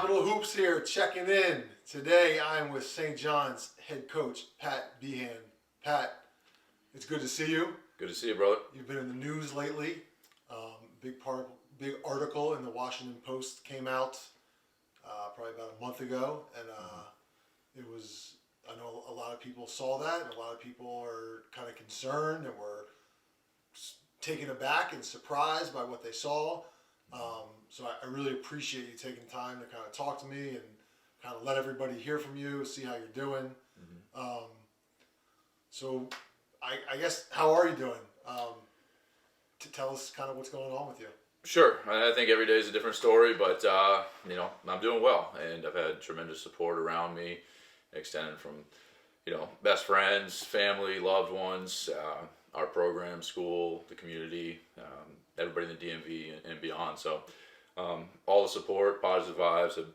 Capital Hoops here, checking in. Today I'm with St. John's head coach, Pat Behan. Pat, it's good to see you. Good to see you, brother. You've been in the news lately. Big article in the Washington Post came out probably about a month ago, and I know a lot of people saw that, and a lot of people are kind of concerned and were taken aback and surprised by what they saw. So I really appreciate you taking time to kind of talk to me and kind of let everybody hear from you, see how you're doing. So I guess, how are you doing? To tell us kind of what's going on with you. Sure. I think every day is a different story, but I'm doing well, and I've had tremendous support around me, extended from best friends, family, loved ones, our program, school, the community, everybody in the DMV and beyond. So all the support, positive vibes have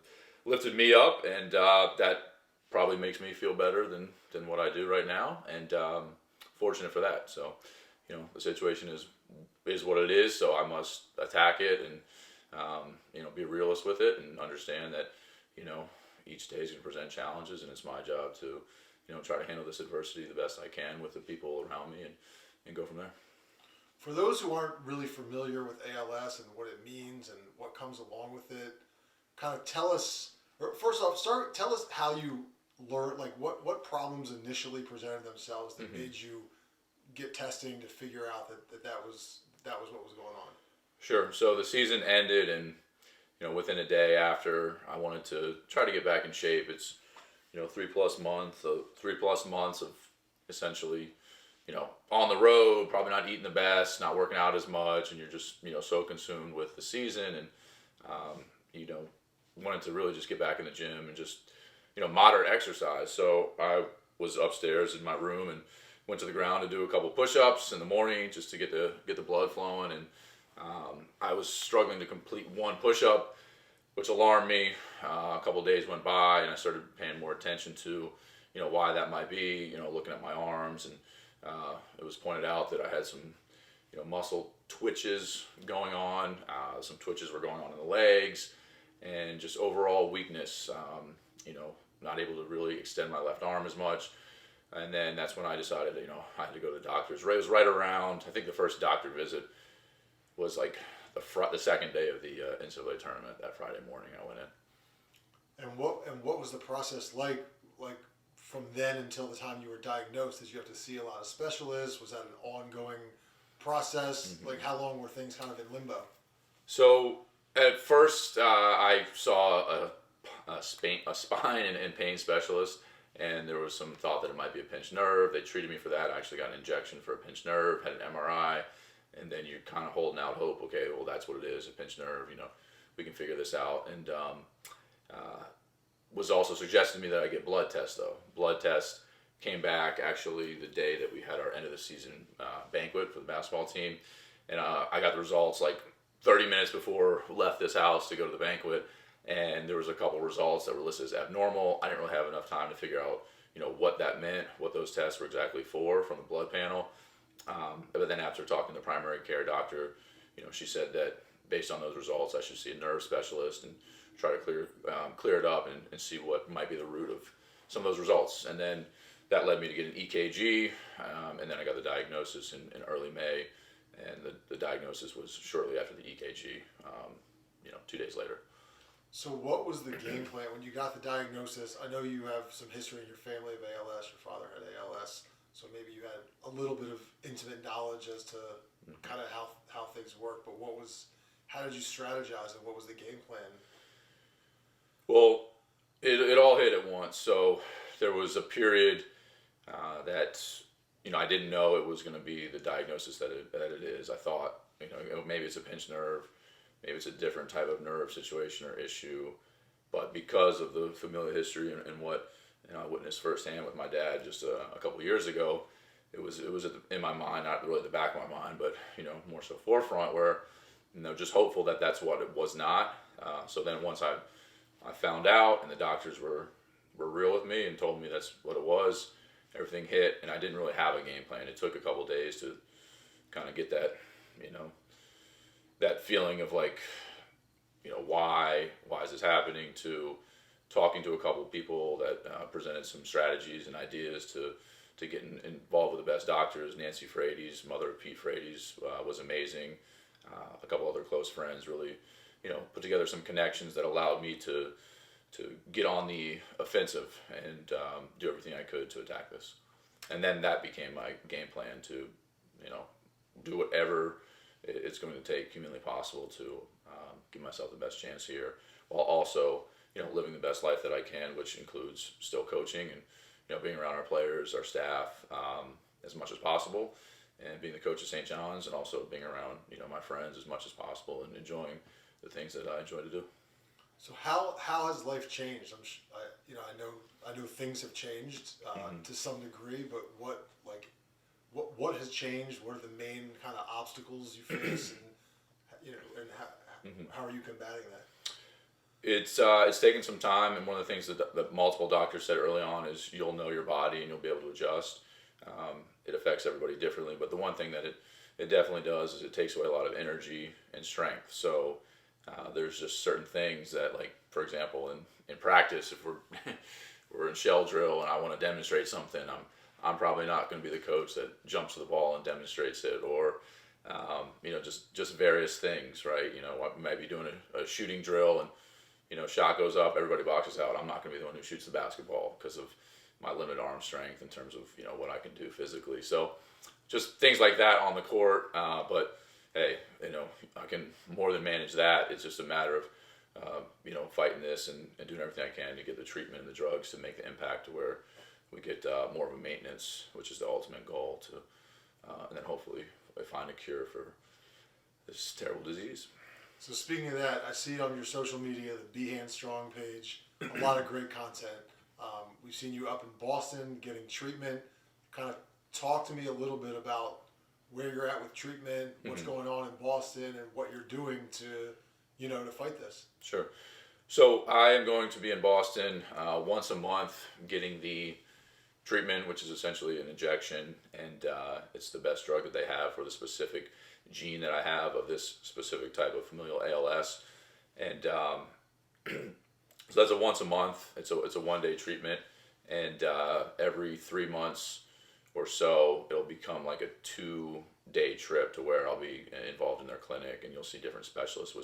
lifted me up, and that probably makes me feel better than what I do right now, and fortunate for that. So the situation is what it is, so I must attack it and be a realist with it and understand that each day is going to present challenges, and it's my job to try to handle this adversity the best I can with the people around me and go from there. For those who aren't really familiar with ALS and what it means and what comes along with it, kind of tell us, or first off, tell us how you learned, like what problems initially presented themselves that made you get testing to figure out that was what was going on. Sure. So the season ended, and within a day after, I wanted to try to get back in shape. It's 3+ months of essentially on the road, probably not eating the best, not working out as much, and you're just so consumed with the season, and wanted to really just get back in the gym and just moderate exercise. So I was upstairs in my room and went to the ground to do a couple push-ups in the morning just to get the blood flowing, and I was struggling to complete one push-up, which alarmed me. A couple days went by, and I started paying more attention to why that might be. Looking at my arms, and it was pointed out that I had some muscle twitches going on. Some twitches were going on in the legs, and just overall weakness. Not able to really extend my left arm as much. And then that's when I decided, I had to go to the doctors. It was right around, I think the first doctor visit was like the second day of the NCAA tournament. That Friday morning I went in. And what was the process like from then until the time you were diagnosed? Did you have to see a lot of specialists? Was that an ongoing process? Like, how long were things kind of in limbo? So at first I saw a spine and pain specialist, and there was some thought that it might be a pinched nerve. They treated me for that. I actually got an injection for a pinched nerve, had an MRI, and then you're kind of holding out hope. Okay, well, that's what it is, a pinched nerve. We can figure this out. And was also suggesting to me that I get blood tests, though. Blood test came back actually the day that we had our end of the season banquet for the basketball team, and I got the results like 30 minutes before we left this house to go to the banquet. And there was a couple results that were listed as abnormal. I didn't really have enough time to figure out, what that meant, what those tests were exactly for from the blood panel. But then after talking to the primary care doctor, she said that based on those results, I should see a nerve specialist and try to clear it up and see what might be the root of some of those results. And then that led me to get an EKG, and then I got the diagnosis in early May, and the diagnosis was shortly after the EKG, 2 days later. So what was the game plan when you got the diagnosis? I know you have some history in your family of ALS. Your father had ALS, so maybe you had a little bit of intimate knowledge as to kind of how things work. But how did you strategize, and what was the game plan? Well, it all hit at once. So there was a period that I didn't know it was going to be the diagnosis that it is. I thought maybe it's a pinched nerve. Maybe it's a different type of nerve situation or issue, but because of the familial history and what I witnessed firsthand with my dad just a couple years ago, it was in my mind, not really the back of my mind, but more so forefront, where just hopeful that that's what it was not. So then once I found out, and the doctors were real with me and told me that's what it was, everything hit, and I didn't really have a game plan. It took a couple days to kind of get that that feeling of like, why is this happening, to talking to a couple of people that presented some strategies and ideas to get involved with the best doctors. Nancy Frady's, mother of Pete Frady's, was amazing. A couple other close friends really, put together some connections that allowed me to get on the offensive and do everything I could to attack this. And then that became my game plan to, do whatever it's going to take humanly possible to give myself the best chance here, while also, living the best life that I can, which includes still coaching and, being around our players, our staff, as much as possible, and being the coach of St. John's, and also being around, my friends as much as possible and enjoying the things that I enjoy to do. So how has life changed? I know things have changed to some degree, but what has changed? What are the main kind of obstacles you face, and how are you combating that? It's taken some time, and one of the things that multiple doctors said early on is you'll know your body and you'll be able to adjust. It affects everybody differently, but the one thing that it definitely does is it takes away a lot of energy and strength. So there's just certain things that, like, for example, in practice, if we're in shell drill and I want to demonstrate something, I'm probably not going to be the coach that jumps to the ball and demonstrates it, or just various things, right? I might be doing a shooting drill and shot goes up, everybody boxes out. I'm not going to be the one who shoots the basketball because of my limited arm strength in terms of what I can do physically. So just things like that on the court, but hey, I can more than manage that. It's just a matter of fighting this and doing everything I can to get the treatment and the drugs to make the impact to where we get more of a maintenance, which is the ultimate goal, to and then hopefully I find a cure for this terrible disease. So speaking of that, I see it on your social media, the Behan Strong page, a lot of great content. We've seen you up in Boston getting treatment. Kind of talk to me a little bit about where you're at with treatment, what's going on in Boston, and what you're doing to fight this. Sure. So I am going to be in Boston once a month getting the treatment, which is essentially an injection, and it's the best drug that they have for the specific gene that I have of this specific type of familial ALS. And so that's a once a month. It's a 1-day treatment, and every 3 months or so it'll become like a 2-day trip to where I'll be involved in their clinic, and you'll see different specialists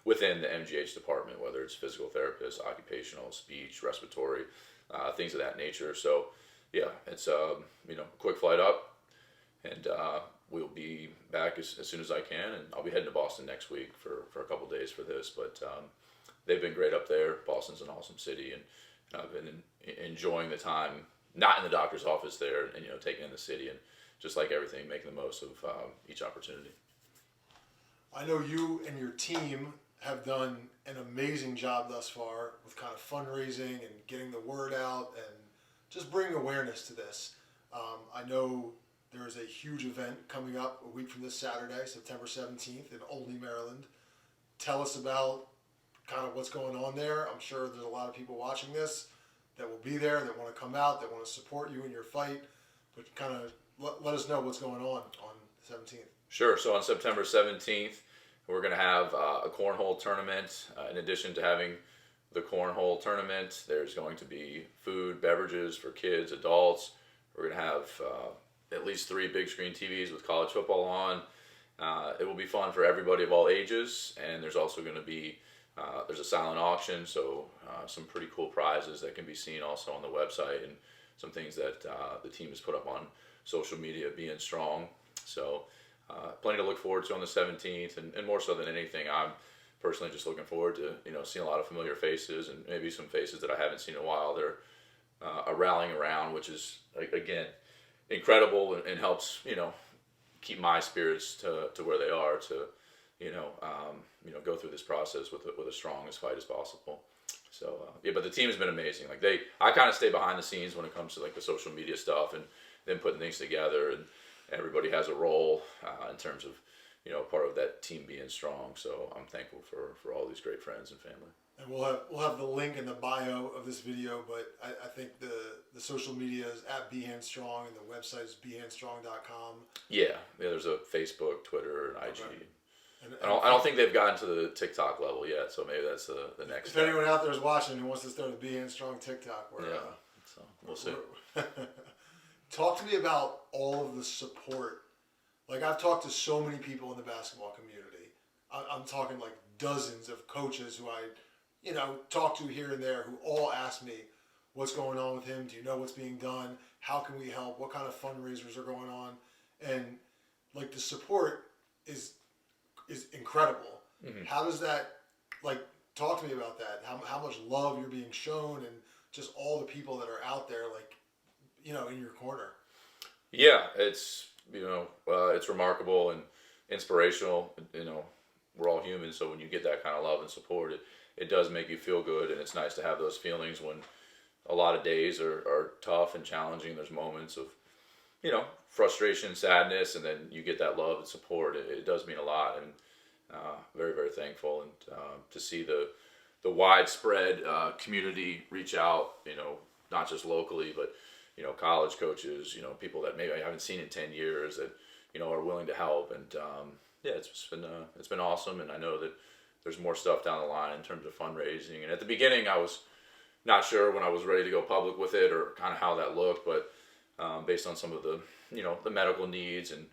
within the MGH department, whether it's physical therapists, occupational, speech, respiratory, things of that nature. So yeah, it's quick flight up, and we'll be back as soon as I can, and I'll be heading to Boston next week for a couple days for this. But they've been great up there. Boston's an awesome city, and I've been enjoying the time, not in the doctor's office there, and taking in the city, and just like everything, making the most of each opportunity. I know you and your team have done an amazing job thus far with kind of fundraising and getting the word out and just bringing awareness to this. I know there is a huge event coming up a week from this Saturday, September 17th in Olney, Maryland. Tell us about kind of what's going on there. I'm sure there's a lot of people watching this that will be there, that want to come out, that want to support you in your fight, but kind of let us know what's going on the 17th. Sure. So on September 17th, we're going to have a cornhole tournament. In addition to having the cornhole tournament, there's going to be food, beverages for kids, adults. We're going to have at least 3 big screen TVs with college football on. It will be fun for everybody of all ages, and there's also going to be there's a silent auction, so some pretty cool prizes that can be seen also on the website, and some things that the team has put up on social media, Being Strong. So plenty to look forward to on the 17th, and more so than anything, I'm personally just looking forward to seeing a lot of familiar faces, and maybe some faces that I haven't seen in a while. They're rallying around, which is again incredible, and helps keep my spirits to where they are, to go through this process with the strongest fight as possible. So but the team has been amazing. Like I kind of stay behind the scenes when it comes to like the social media stuff and then putting things together, and everybody has a role in terms of part of that team being strong. So I'm thankful for all these great friends and family. And we'll have the link in the bio of this video, but I think the social media is at Behan Strong, and the website is behanstrong.com. Yeah, there's a Facebook, Twitter, and IG. Okay. I don't think they've gotten to the TikTok level yet, so maybe that's the next If step. anyone out there is watching who wants to start a Behan Strong TikTok, So we'll see. Talk to me about all of the support. Like, I've talked to so many people in the basketball community. I'm talking like dozens of coaches who I, talk to here and there, who all ask me, what's going on with him? Do you know what's being done? How can we help? What kind of fundraisers are going on? And like, the support is incredible. Mm-hmm. How does that, like, talk to me about that? How much love you're being shown, and just all the people that are out there, like, in your corner. Yeah, it's it's remarkable and inspirational. We're all human, so when you get that kind of love and support, it does make you feel good, and it's nice to have those feelings when a lot of days are tough and challenging. There's moments of frustration, sadness, and then you get that love and support. It does mean a lot, and very, very thankful, and to see the widespread community reach out, not just locally, but college coaches, people that maybe I haven't seen in 10 years that are willing to help, and it's been awesome, and I know that there's more stuff down the line in terms of fundraising. And at the beginning, I was not sure when I was ready to go public with it or kind of how that looked, but based on some of the the medical needs and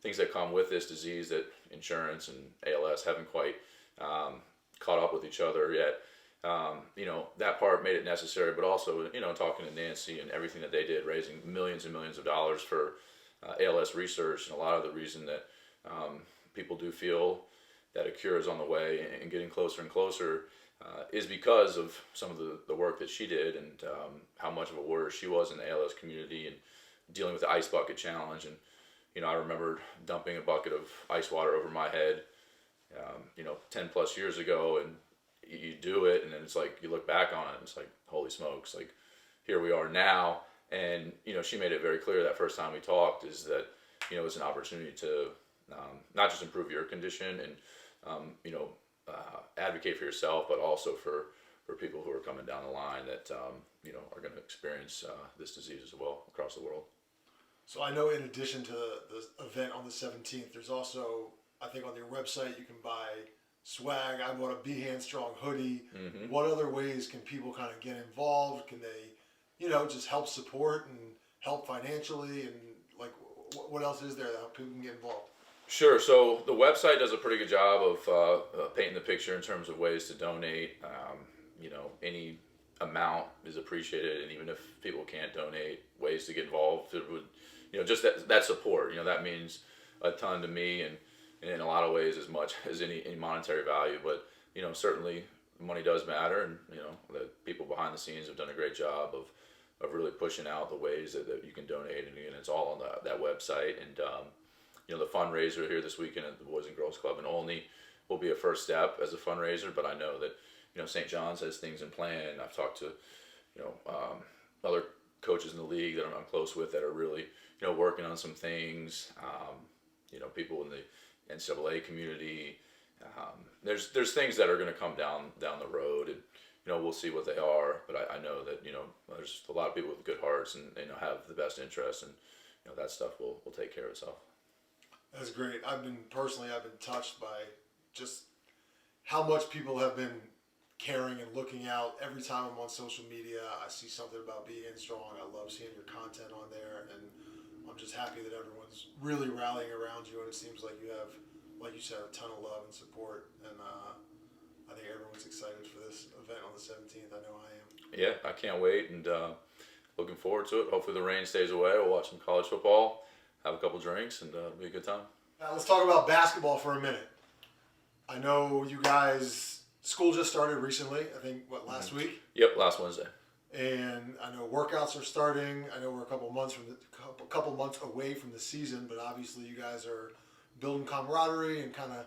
things that come with this disease that insurance and ALS haven't quite caught up with each other yet. That part made it necessary, but also, talking to Nancy and everything that they did, raising millions and millions of dollars for ALS research, and a lot of the reason that people do feel that a cure is on the way and getting closer and closer is because of some of the work that she did, and how much of a warrior she was in the ALS community and dealing with the ice bucket challenge. And I remember dumping a bucket of ice water over my head 10 plus years ago, and you do it, and then it's like you look back on it and it's like, holy smokes, like here we are now. And she made it very clear that first time we talked is that it's an opportunity to not just improve your condition and advocate for yourself, but also for people who are coming down the line that are going to experience this disease as well across the world. So I know, in addition to the event on the 17th, there's also, I think on your website, you can buy swag. I bought a Behan Strong hoodie. Mm-hmm. What other ways can people kind of get involved? Can they, just help support and help financially? And like, what else is there that people can get involved? Sure. So the website does a pretty good job of painting the picture in terms of ways to donate. Any amount is appreciated, and even if people can't donate, ways to get involved. It would, just that support. That means a ton to me, and in a lot of ways as much as any monetary value. But certainly money does matter, and the people behind the scenes have done a great job of really pushing out the ways that you can donate, and again, it's all on that website. And the fundraiser here this weekend at the Boys and Girls Club in Olney will be a first step as a fundraiser, but I know that St. John's has things in plan. I've talked to other coaches in the league that I'm close with that are really working on some things. People in the NCAA community. There's things that are going to come down the road, and we'll see what they are. But I know that there's a lot of people with good hearts and have the best interests, and that stuff will take care of itself. That's great. I've been touched by just how much people have been caring and looking out. Every time I'm on social media, I see something about Behan Strong. I love seeing your content on there, and I'm just happy that everyone's really rallying around you, and it seems like you have, like you said, a ton of love and support, and I think everyone's excited for this event on the 17th. I know I am. Yeah, I can't wait, and looking forward to it. Hopefully the rain stays away. We'll watch some college football, have a couple drinks, and it'll be a good time. Now let's talk about basketball for a minute. I know you guys, school just started recently, I think, last week? Yep, last Wednesday. And I know workouts are starting. I know we're a couple months away from the season, but obviously you guys are building camaraderie and kind of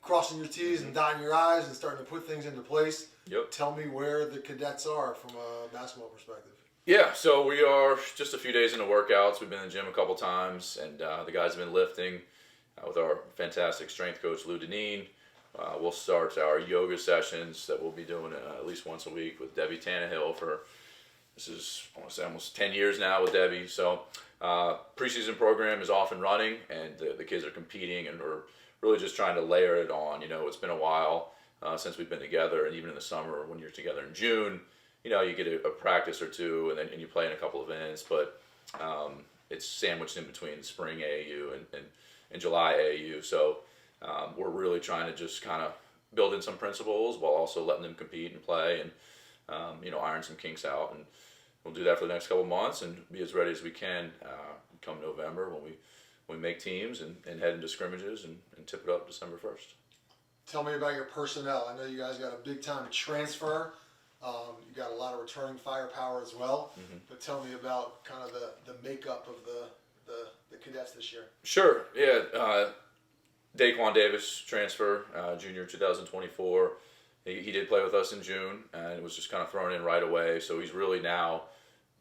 crossing your T's and dotting your I's and starting to put things into place. Yep. Tell me where the cadets are from a basketball perspective. Yeah, so we are just a few days into workouts. We've been in the gym a couple times, and the guys have been lifting with our fantastic strength coach, Lou Deneen. We'll start our yoga sessions that we'll be doing at least once a week with Debbie Tannehill this is, I want to say, almost 10 years now with Debbie. So preseason program is off and running, and the kids are competing, and really just trying to layer it on. It's been a while since we've been together, and even in the summer when you're together in June, you get a practice or two, and you play in a couple events, but it's sandwiched in between spring AAU and July AAU. So we're really trying to just kind of build in some principles while also letting them compete and play, and iron some kinks out. And we'll do that for the next couple of months and be as ready as we can come November when we make teams and head into scrimmages and tip it up December 1st. Tell me about your personnel. I know you guys got a big time transfer. You got a lot of returning firepower as well. Mm-hmm. But tell me about kind of the makeup of the cadets this year. Sure. Yeah. Daquan Davis transfer, junior 2024. He did play with us in June and was just kind of thrown in right away. So he's really now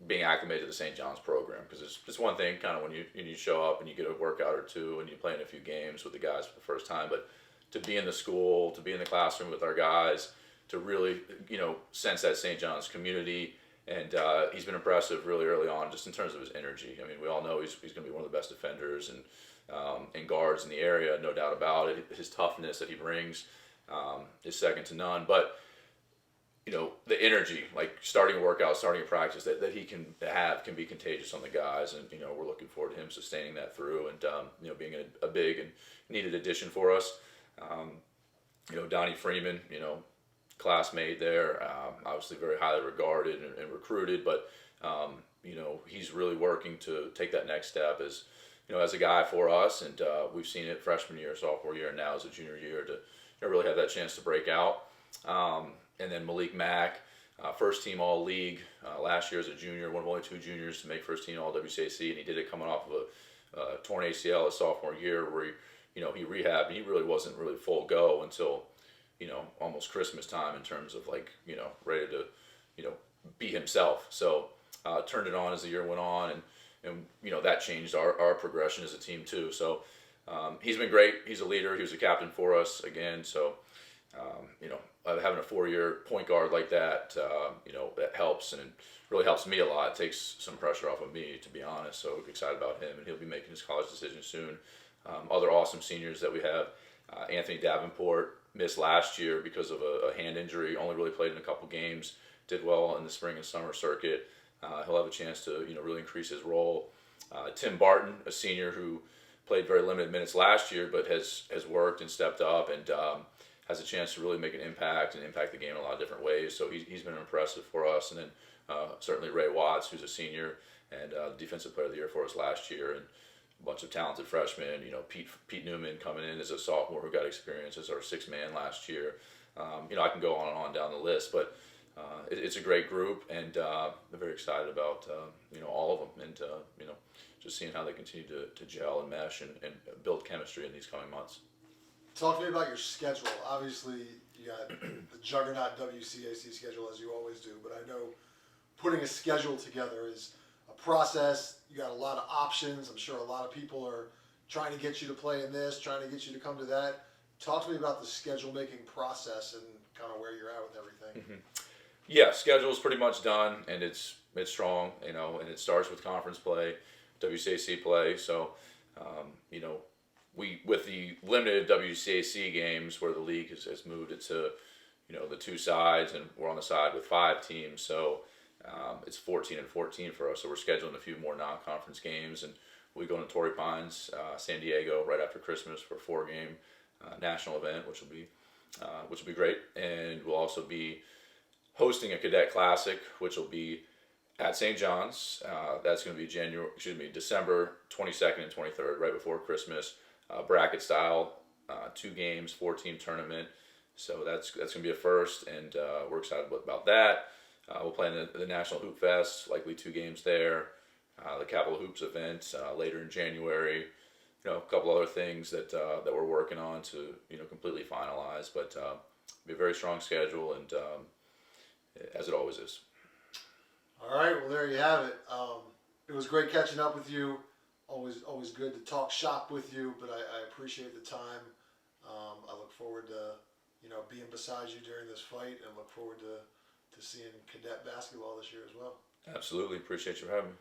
being acclimated to the St. John's program, because it's one thing kind of when you show up and you get a workout or two and you play in a few games with the guys for the first time, but to be in the school, to be in the classroom with our guys, to really sense that St. John's community. And he's been impressive really early on, just in terms of his energy. I mean, we all know he's going to be one of the best defenders and guards in the area, no doubt about it. His toughness that he brings is second to none. But the energy, like starting a workout, starting a practice that he can be contagious on the guys, and we're looking forward to him sustaining that through, and being a big and needed addition for us. Donnie Freeman, classmate there, obviously very highly regarded and recruited, but he's really working to take that next step as a guy for us, and we've seen it freshman year, sophomore year, and now as a junior year to really have that chance to break out. And then Malik Mack, first team all league last year as a junior, one of only two juniors to make first team all WCAC, and he did it coming off of a torn ACL his sophomore year, where he rehabbed, and he really wasn't really full go until almost Christmas time in terms of ready to be himself. So turned it on as the year went on, and that changed our progression as a team too. So he's been great. He's a leader. He was a captain for us again. So having a 4-year point guard like that, that helps, and really helps me a lot. It takes some pressure off of me, to be honest. So excited about him, and he'll be making his college decision soon. Other awesome seniors that we have, Anthony Davenport missed last year because of a hand injury, only really played in a couple games, did well in the spring and summer circuit. He'll have a chance to really increase his role. Tim Barton, a senior who played very limited minutes last year, but has worked and stepped up, and has a chance to really make an impact and impact the game in a lot of different ways. So he's been impressive for us. And then certainly Ray Watts, who's a senior and defensive player of the year for us last year, and a bunch of talented freshmen. Pete Newman coming in as a sophomore who got experience as our sixth man last year. I can go on and on down the list, but it's a great group, and I'm very excited about all of them, and just seeing how they continue to gel and mesh and build chemistry in these coming months. Talk to me about your schedule. Obviously, you got the juggernaut WCAC schedule, as you always do, but I know putting a schedule together is a process. You got a lot of options. I'm sure a lot of people are trying to get you to play in this, trying to get you to come to that. Talk to me about the schedule making process and kind of where you're at with everything. Mm-hmm. Yeah, schedule is pretty much done, and it's strong, and it starts with conference play, WCAC play. So, we, with the limited WCAC games where the league has moved it to, the two sides, and we're on the side with 5 teams. So it's 14 and 14 for us. So we're scheduling a few more non-conference games, and we go to Torrey Pines, San Diego right after Christmas for a 4-game national event, which will be great. And we'll also be hosting a cadet classic, which will be at St. John's. That's going to be December 22nd and 23rd, right before Christmas. Bracket style, 2 games, 4-team tournament. So that's going to be a first, and we're excited about that. We'll play in the National Hoop Fest, likely 2 games there. The Capital Hoops event later in January. A couple other things that we're working on to completely finalize, but be a very strong schedule, and as it always is. All right, well there you have it. It was great catching up with you. Always good to talk shop with you, but I appreciate the time. I look forward to being beside you during this fight, and look forward to seeing cadet basketball this year as well. Absolutely, appreciate you having me.